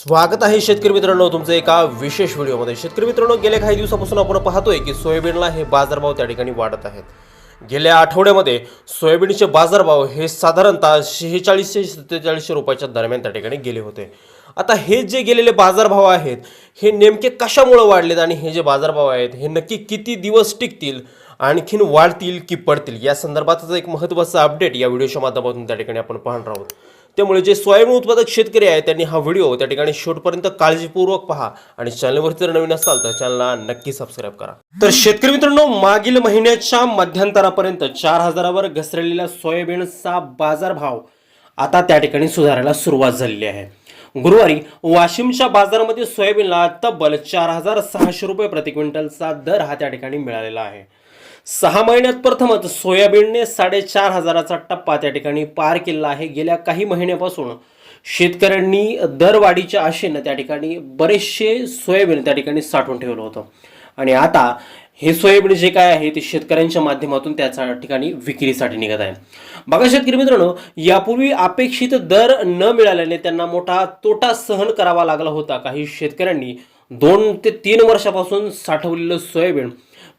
स्वागत आहे शेतकरी मित्रांनो तुमचं एका विशेष व्हिडिओमध्ये। शेतकरी मित्रांनो, गेल्या काही दिवसापासून आपण पाहतोय की सोयाबीनला हे बाजारभाव त्या ठिकाणी वाढत आहेत। गेल्या आठवड्यामध्ये सोयाबीनचे बाजारभाव हे साधारणतः 46 ते 47 रुपयाच्या दरम्यान त्या ठिकाणी गेले होते। आता हे जे गेलेले बाजारभाव आहेत हे नेमके कशामुळे वाढलेत आणि हे जे बाजारभाव आहेत हे नक्की किती दिवस टिकतील, आणखीन वाढतील की पडतील, या संदर्भातच एक महत्त्वाचा अपडेट या व्हिडिओच्या माध्यमातून त्या ठिकाणी आपण पाहणार आहोत। त्यामुळे जे सोयाबीन उत्पादक शेतकरी आहेत त्यांनी हा व्हिडिओ त्या ठिकाणी शेवटपर्यंत काळजीपूर्वक पहा आणि चॅनलवरती जर नवीन असाल तर चॅनलला नक्की सबस्क्राइब करा। तर शेतकरी मित्रांनो, मागील महिन्याच्या मध्यंतरापर्यंत 4000 वर घसरलेला सोयाबीनचा बाजारभाव आता त्या ठिकाणी सुधारायला सुरुवात झालेली आहे। गुरुवारी वाशिमच्या बाजारामध्ये सोयाबीनला तब्बल 4600 रुपये प्रति क्विंटलचा दर हा त्या ठिकाणी मिळालेला आहे। 6 महिन्यात प्रथमच सोयाबीनने 4500चा टप्पा त्या ठिकाणी पार केला आहे। गेल्या काही महिन्यापासून शेतकऱ्यांनी दरवाढीच्या आशेने त्या ठिकाणी बरेचसे सोयाबीन त्या ठिकाणी साठवून ठेवलं होतं आणि आता हे सोयाबीन जे काय आहे ते शेतकऱ्यांच्या माध्यमातून त्याच्या ठिकाणी विक्रीसाठी निघत आहे। बघा शेतकरी मित्रांनो, यापूर्वी अपेक्षित दर न मिळाल्याने त्यांना मोठा तोटा सहन करावा लागला होता। काही शेतकऱ्यांनी 2 ते 3 वर्षापासून साठवलेलं सोयाबीन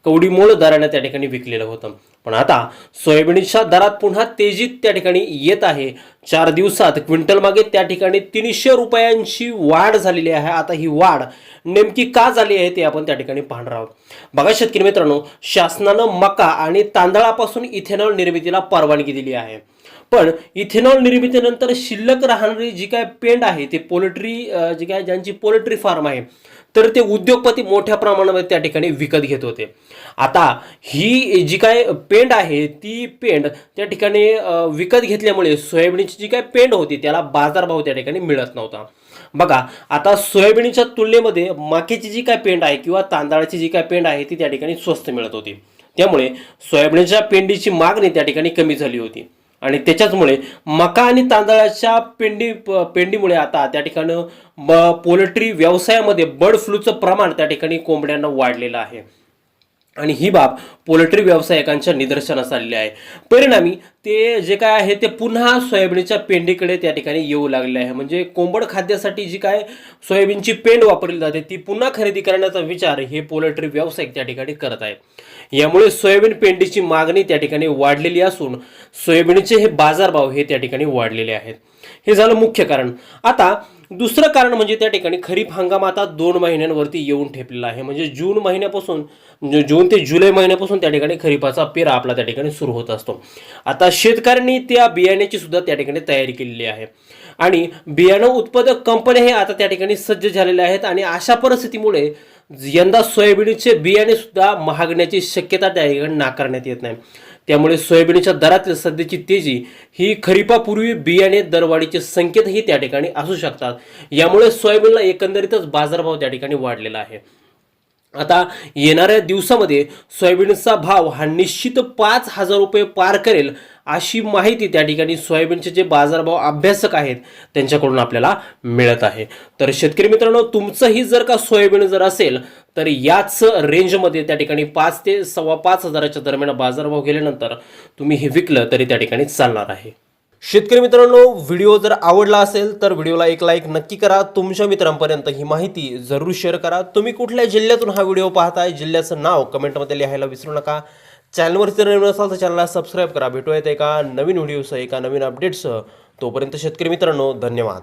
कवडीमोल दराने त्या ठिकाणी विकलेलं होतं, पण आता सोयाबीनच्या दरात पुन्हा तेजीत त्या ठिकाणी येत आहे। 4 दिवसात क्विंटल मागे त्या ठिकाणी 300 रुपयांची वाढ झालेली आहे। आता ही वाढ नेमकी का झाली आहे ते आपण त्या ठिकाणी पाहणार आहोत। बघा शेतकरी मित्रांनो, शासनानं मका आणि तांदळापासून इथेनॉल निर्मितीला परवानगी दिली आहे, पण इथेनॉल निर्मितीनंतर शिल्लक राहणारी जी काय पेंड आहे ते पोल्ट्री जी काय ज्यांची पोल्ट्री फार्म आहे तर ते उद्योगपती मोठ्या प्रमाणामध्ये त्या ठिकाणी विकत घेत होते। आता ही जी काय पेंड आहे ती पेंड त्या ठिकाणी विकत घेतल्यामुळे सोयाबीनची जी काय पेंड होती त्याला बाजारभाव त्या ठिकाणी मिळत नव्हता। बघा, आता सोयाबीनच्या तुलनेमध्ये मक्याची जी काय पेंड आहे किंवा तांदळाची जी काय पेंड आहे ती त्या ठिकाणी स्वस्त मिळत होती, त्यामुळे सोयाबीनच्या पेंडीची मागणी त्या ठिकाणी कमी झाली होती आणि त्याच्याचमुळे मका आणि तांदळाच्या पेंडीमुळे आता त्या ठिकाणी पोल्ट्री व्यवसायामध्ये बर्ड फ्लूचं प्रमाण त्या ठिकाणी कोंबड्यांना वाढलेलं आहे आणि ही बाब पोल्ट्री व्यावसायिकांच्या निदर्शनास आलेली आहे। परिणामी ते जे काय आहे ते पुन्हा सोयाबीनच्या पेंडीकडे त्या ठिकाणी येऊ लागले आहे। म्हणजे कोंबड खाद्यासाठी जी काय सोयाबीनची पेंड वापरली जाते ती पुन्हा खरेदी करण्याचा विचार हे पोल्ट्री व्यावसायिक त्या ठिकाणी करत आहेत। यामुळे सोयाबीन पेंडीची मागणी त्या ठिकाणी वाढलेली असून सोयाबीनचे हे बाजारभाव हे त्या ठिकाणी वाढलेले आहेत। हे झालं मुख्य कारण। आता दुसरं कारण म्हणजे त्या ठिकाणी खरीप हंगाम आता 2 महिन्यांवरती येऊन ठेपलेला आहे। म्हणजे जून ते जुलै महिन्यापासून त्या ठिकाणी खरीपाचा पेरा आपला त्या ठिकाणी सुरू होत असतो। आता शेतकऱ्यांनी त्या बियाण्याची सुद्धा त्या ठिकाणी तयारी केलेली आहे आणि बियाणं उत्पादक कंपन्या हे आता त्या ठिकाणी सज्ज झालेल्या आहेत आणि अशा परिस्थितीमुळे यंदा सोयाबीनचे बियाणे सुद्धा महागण्याची शक्यता त्या ठिकाणी नाकारण्यात येत नाही। त्यामुळे सोयाबीनच्या दरातील सध्याची तेजी ही खरीपापूर्वी बियाणे दरवाढीचे संकेतही त्या ठिकाणी असू शकतात। यामुळे सोयाबीनला एकंदरीतच बाजारभाव त्या ठिकाणी वाढलेला आहे। आता येणाऱ्या दिवसामध्ये सोयाबीनचा भाव हा निश्चित 5000 रुपये पार करेल अशी माहिती त्या ठिकाणी सोयाबीनचे जे बाजारभाव अभ्यासक आहेत त्यांच्याकडून आपल्याला मिळत आहे। तर शेतकरी मित्रांनो, तुमचंही जर का सोयाबीन जर असेल तर याच रेंजमध्ये त्या ठिकाणी 5 ते 5,500च्या दरम्यान बाजारभाव गेल्यानंतर तुम्ही हे विकलं तरी त्या ठिकाणी चालणार आहे। शेतकरी मित्रांनो, व्हिडिओ जर आवडला असेल तर व्हिडिओला एक लाईक नक्की करा। तुमच्या मित्रांपर्यंत ही माहिती जरूर शेअर करा। तुम्ही कुठल्या जिल्ह्यातून हा व्हिडिओ पाहताय जिल्ह्याचं नाव कमेंटमध्ये लिहायला विसरू नका। चॅनलवर जर नवीन असाल तर चॅनलला सबस्क्राईब करा। भेटूयात एका नवीन व्हिडिओसह एका नवीन अपडेटसह। तोपर्यंत शेतकरी मित्रांनो, धन्यवाद।